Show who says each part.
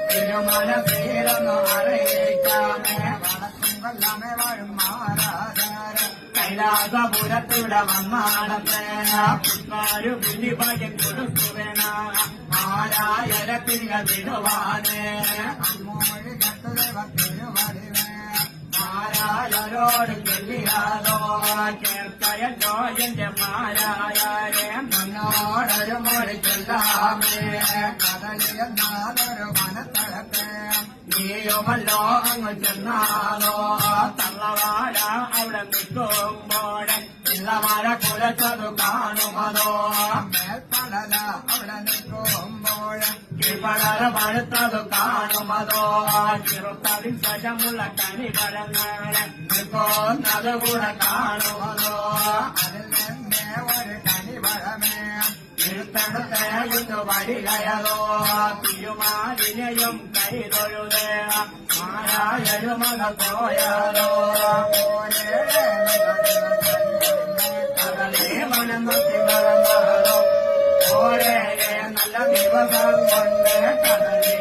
Speaker 1: തിരുമല പേരൊന്നു അറിയിക്കാമേ വടക്കും കൊല്ലാമേ വാഴും മാരാധാര കൈലാസപുരത്തിവിടെ വന്നാടത്തേന പുഷ്പാരു പുല്ലി ഭാഗ്യം കൊടുക്കുവേന ആരായര തിരികൾ വിടുവാനേ അമ്മോഴി കട്ടുദേവ തിരുവടിവേ മാരായരോട് ചൊല്ലിയാലോ കേൾക്കയല്ലോ എന്റെ മാരായരെ മുന്നോടൊരു മൊഴി ചൊല്ലാമേ കടലിയെന്നാലൊരു മനത്തഴക്കേ നീയുമല്ലോ അങ്ങ് ചെന്നാലോ തള്ളവാഴ അവിടെ നിൽക്കുമ്പോൾ ഇള്ളവാഴ കുലച്ചതു കാണുമതോ മേൽപ്പടല അവിടെ നിൽക്കുമ്പോൾ കീഴ്പടല പഴുത്തതു കാണുമതോ ചെറുത്തതിൽ സജമുള്ള കനി പഴങ്ങളെ നിൽക്കുന്നത് കൂടെ കാണുമതോ അതിൽ നിന്നേ ഒരു കനി പഴമേ ഇരുത്തടുത്തേയുന്നു വഴികയതോ തിരുമാലിനെയും കൈതൊഴുതേ മാരായരുമക പോയതോ കടലേ മനം നോക്കി വളർന്നതോ ഓരേ നല്ല ദിവസം കൊണ്ട് കടലേ